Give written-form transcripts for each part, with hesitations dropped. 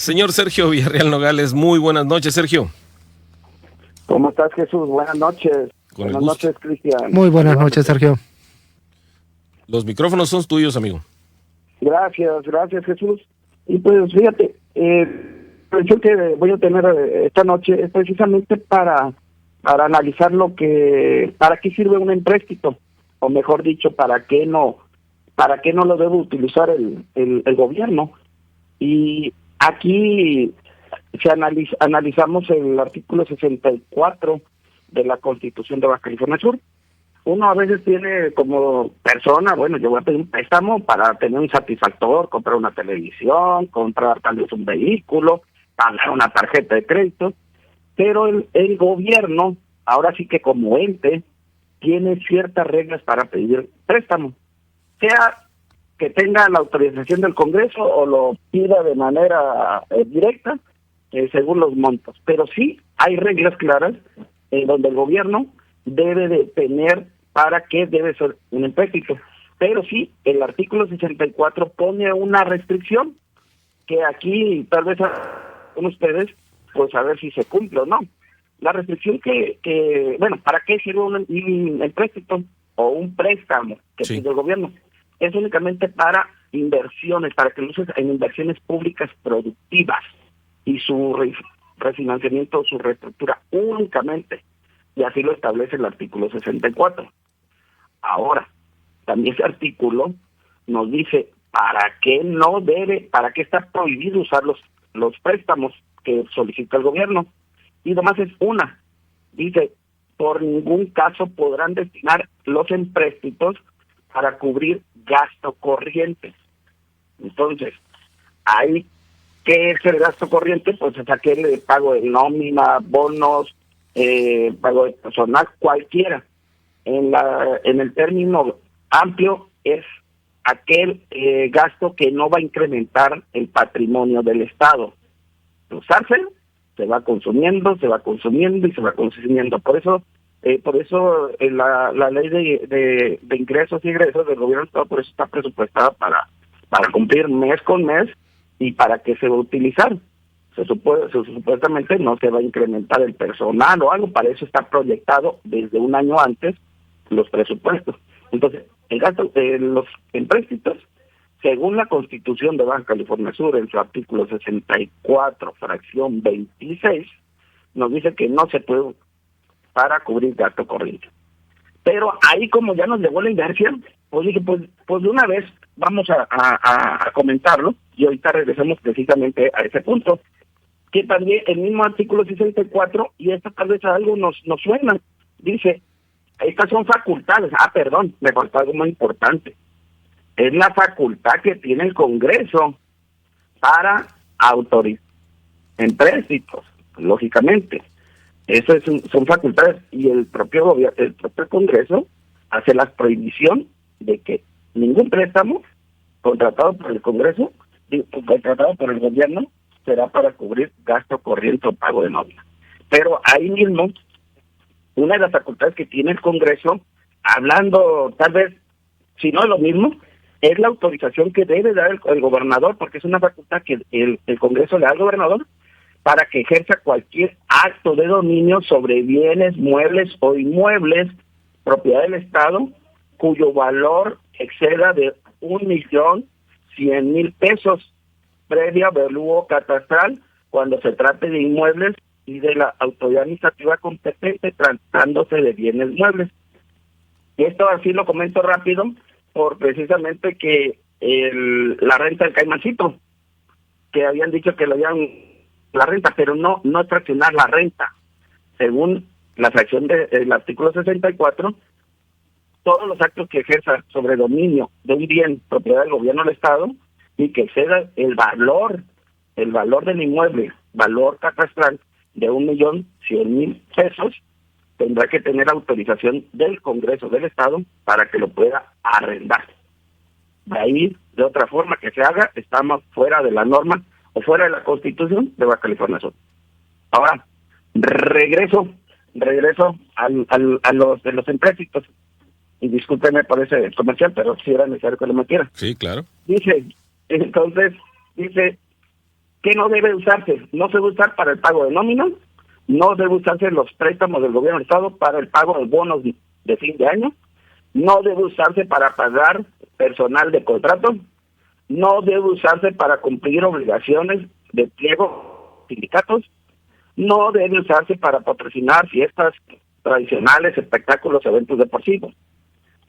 Señor Sergio Villarreal Nogales, muy buenas noches, Sergio. ¿Cómo estás, Jesús? Buenas noches. Buenas noches, Cristian. Muy buenas noches, Sergio. Los micrófonos son tuyos, amigo. Gracias, Jesús. Y pues fíjate, la reflexión que voy a tener esta noche es precisamente para analizar para qué sirve un empréstito, o mejor dicho, para qué no lo debe utilizar el gobierno. Y aquí analizamos el artículo 64 de la Constitución de Baja California Sur. Uno a veces tiene como persona, bueno, yo voy a pedir un préstamo para tener un satisfactor, comprar una televisión, comprar tal vez un vehículo, pagar una tarjeta de crédito, pero el gobierno, ahora sí que como ente, tiene ciertas reglas para pedir préstamo, sea que tenga la autorización del Congreso o lo pida de manera directa, según los montos. Pero sí hay reglas claras donde el gobierno debe de tener para qué debe ser un empréstito. Pero sí, el artículo 64 pone una restricción que aquí tal vez con ustedes, pues a ver si se cumple o no. La restricción bueno, ¿para qué sirve un empréstito o un préstamo que pide el gobierno? Es únicamente para inversiones, para que lo uses en inversiones públicas productivas y su refinanciamiento, su reestructura únicamente. Y así lo establece el artículo 64. Ahora, también ese artículo nos dice para qué está prohibido usar los préstamos que solicita el gobierno. Y nomás es una. Dice, por ningún caso podrán destinar los empréstitos para cubrir gasto corriente. Entonces, ¿qué es el gasto corriente? Pues es aquel pago de nómina, bonos, pago de personal, cualquiera. En el término amplio es aquel gasto que no va a incrementar el patrimonio del Estado. Usarse, se va consumiendo y se va consumiendo. Por eso la ley de ingresos y egresos del gobierno del Estado, por eso está presupuestada para cumplir mes con mes y para qué se va a utilizar. Supuestamente no se va a incrementar el personal o algo, para eso está proyectado desde un año antes los presupuestos. Entonces, el gasto, los empréstitos, según la Constitución de Baja California Sur, en su artículo 64, fracción 26, nos dice que no se puede para cubrir gasto corriente. Pero ahí, como ya nos llegó la inercia, pues dije, pues de una vez vamos a comentarlo, y ahorita regresamos precisamente a ese punto, que también el mismo artículo 64, y esta tal vez a algo nos suena, dice, estas son facultades. Perdón, me faltó algo muy importante. Es la facultad que tiene el Congreso para autorizar empréstitos, lógicamente. Eso son facultades, y el propio Congreso hace la prohibición de que ningún préstamo contratado por el Congreso, contratado por el gobierno, será para cubrir gasto corriente o pago de nómina. Pero ahí mismo, una de las facultades que tiene el Congreso, hablando tal vez, si no es lo mismo, es la autorización que debe dar el gobernador, porque es una facultad que el Congreso le da al gobernador para que ejerza cualquier acto de dominio sobre bienes, muebles o inmuebles, propiedad del Estado, cuyo valor exceda de 1,100,000 pesos, previo avalúo catastral, cuando se trate de inmuebles, y de la autoridad administrativa competente tratándose de bienes muebles. Y esto así lo comento rápido, por precisamente que la renta del Caimancito, que habían dicho que le habían la renta, pero no es fraccionar la renta. Según la fracción del artículo 64, todos los actos que ejerza sobre dominio de un bien propiedad del gobierno del Estado y que exceda el valor del inmueble, valor catastral de 1,100,000 pesos, tendrá que tener autorización del Congreso del Estado para que lo pueda arrendar. De ahí, de otra forma que se haga, estamos fuera de la norma o fuera de la Constitución de Baja California Sur. Ahora, regreso a los empréstitos. Y discúlpenme por ese comercial, pero sí era necesario que lo metiera. Sí, claro. Dice, ¿Qué no debe usarse? No se debe usar para el pago de nómina, no debe usarse los préstamos del gobierno del Estado para el pago de bonos de fin de año, no debe usarse para pagar personal de contrato, no debe usarse para cumplir obligaciones de pliego sindicatos, no debe usarse para patrocinar fiestas tradicionales, espectáculos, eventos deportivos.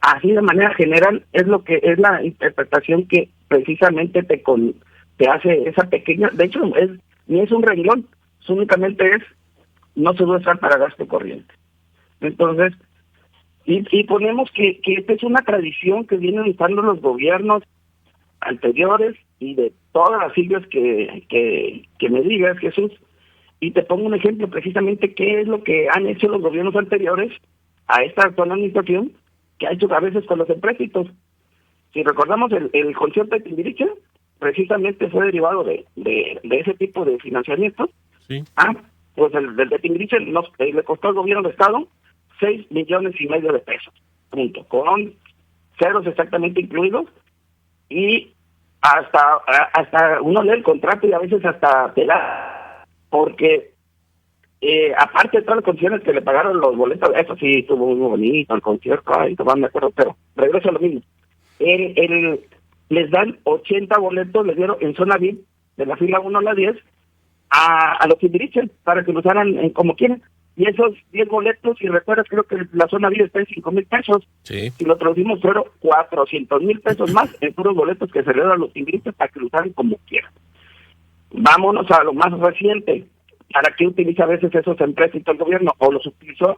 Así de manera general es lo que es la interpretación que precisamente te hace esa pequeña, de hecho ni es un renglón, únicamente es no se debe usar para gasto corriente. Entonces, y ponemos que esta es una tradición que vienen usando los gobiernos anteriores y de todas las siglas que me digas, Jesús, y te pongo un ejemplo precisamente qué es lo que han hecho los gobiernos anteriores a esta actual administración, que ha hecho a veces con los empréstitos. Si recordamos el concierto de Timbiriche, precisamente fue derivado de ese tipo de financiamiento. Sí. Pues el de Timbiriche le costó al gobierno del Estado 6,5 millones de pesos, punto, con ceros exactamente incluidos, y hasta uno lee el contrato y a veces hasta pelar, porque aparte de todas las condiciones que le pagaron los boletos, eso sí estuvo muy bonito el concierto, y no me acuerdo, pero regreso a lo mismo. Les dan 80 boletos, les dieron en zona VIP, de la fila 1 a la 10, a los Timbiriche, para que lo usaran como quieran. Y esos 10 boletos, si recuerdas, creo que la zona VIP está en 5,000 pesos. Sí. Si lo traducimos, fueron 400,000 pesos más en puros boletos que se le dan a los Timbiriche para que lo usaran como quieran. Vámonos a lo más reciente. ¿Para qué utiliza a veces esos empréstitos el gobierno? O los utilizó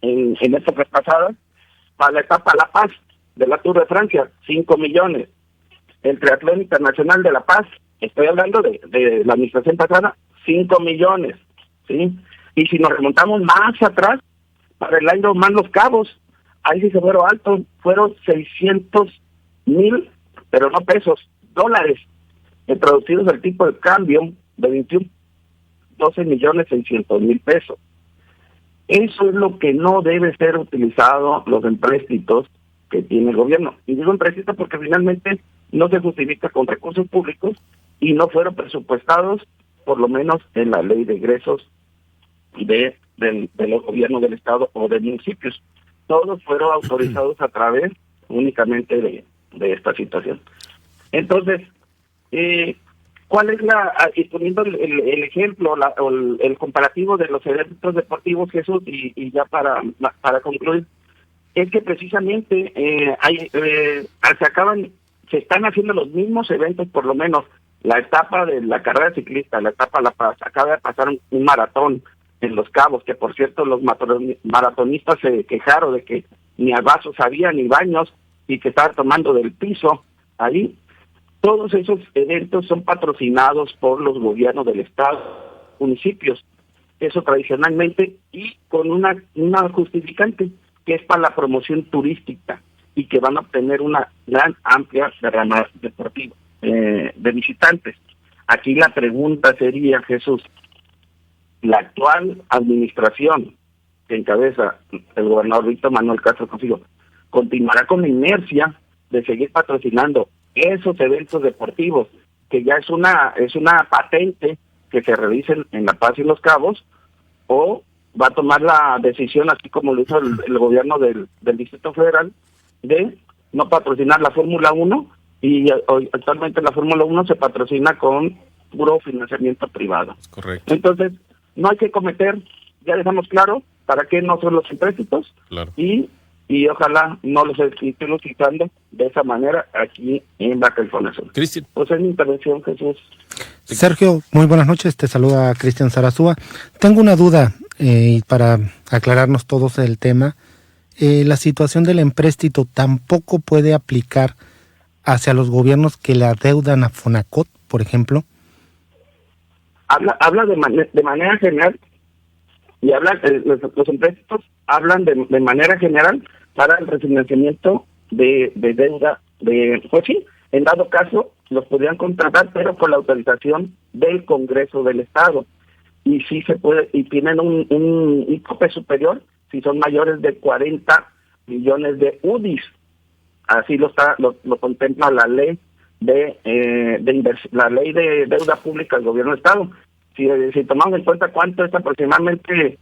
en épocas pasadas para la etapa La Paz de la Tour de Francia, 5 millones. El Triatlón Internacional de La Paz, estoy hablando de la administración pasada, 5 millones, ¿sí? Y si nos remontamos más atrás, para el Ironman Los Cabos, ahí sí se fueron altos, fueron 600,000, pero no pesos, dólares, traducidos al tipo de cambio de 12,600,000 pesos. Eso es lo que no debe ser utilizado, los empréstitos que tiene el gobierno. Y digo empréstitos porque finalmente no se justifica con recursos públicos y no fueron presupuestados, por lo menos en la ley de ingresos de los gobiernos del Estado o de municipios. Todos fueron autorizados a través únicamente de esta situación. Entonces, ¿cuál es y poniendo el ejemplo, el comparativo de los eventos deportivos, Jesús, y ya para concluir, es que precisamente se están haciendo los mismos eventos, por lo menos la etapa de la carrera ciclista, la etapa La Paz, acaba de pasar un maratón en Los Cabos, que por cierto los maratonistas se quejaron de que ni a vasos había ni baños y que estaban tomando del piso ahí. Todos esos eventos son patrocinados por los gobiernos del Estado, municipios, eso tradicionalmente, y con una justificante, que es para la promoción turística, y que van a obtener una gran, amplia derrama deportiva de visitantes. Aquí la pregunta sería, Jesús, la actual administración que encabeza el gobernador Víctor Manuel Castro Consigo, ¿continuará con la inercia de seguir patrocinando esos eventos deportivos, que ya es una patente que se realicen en La Paz y Los Cabos, o va a tomar la decisión, así como lo hizo el gobierno del Distrito Federal, de no patrocinar la Fórmula 1, y actualmente la Fórmula 1 se patrocina con puro financiamiento privado? Correcto. Entonces, no hay que ya dejamos claro para qué no son los empréstitos, claro. y ojalá no los estén utilizando de esa manera aquí en Baja California Sur. Cristian. Pues es mi intervención, Jesús. Sergio, muy buenas noches, te saluda Cristian Zarazúa. Tengo una duda para aclararnos todos el tema. La situación del empréstito tampoco puede aplicar hacia los gobiernos que le adeudan a Fonacot, por ejemplo. Habla de manera general, y los empréstitos hablan de manera general para el refinanciamiento de deuda, pues sí, en dado caso los podrían contratar, pero con la autorización del Congreso del Estado, y sí se puede, y tienen un tope superior si son mayores de 40 millones de UDIs. Así lo contempla la ley la ley de deuda pública del gobierno del estado. Si tomamos en cuenta cuánto es aproximadamente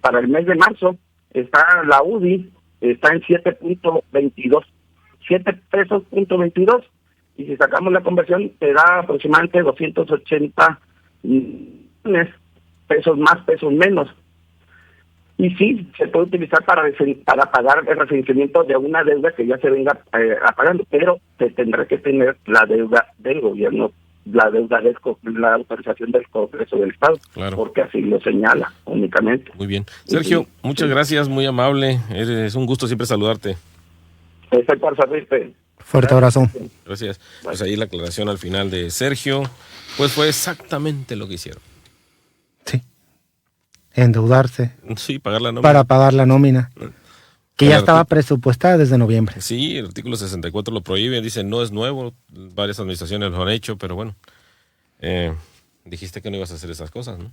para el mes de marzo, está la UDI, está en 7.22, 7 pesos punto 22, y si sacamos la conversión te da aproximadamente 280 millones, pesos más, pesos menos. Y sí, se puede utilizar para pagar el referenciamiento de una deuda que ya se venga apagando, pero se tendrá que tener la deuda del gobierno, la deuda la autorización del Congreso del Estado, Claro. Porque así lo señala únicamente. Muy bien. Sergio, muchas gracias, muy amable. Es un gusto siempre saludarte. Estoy para servirte. Fuerte abrazo. Gracias. Pues ahí la aclaración al final de Sergio, pues fue exactamente lo que hicieron. Sí. Endeudarse Sí, pagar la nómina. para pagar la nómina, que El ya estaba artículo- presupuestada desde noviembre. Sí, el artículo 64 lo prohíbe, dice no es nuevo, varias administraciones lo han hecho, pero bueno, dijiste que no ibas a hacer esas cosas, ¿no?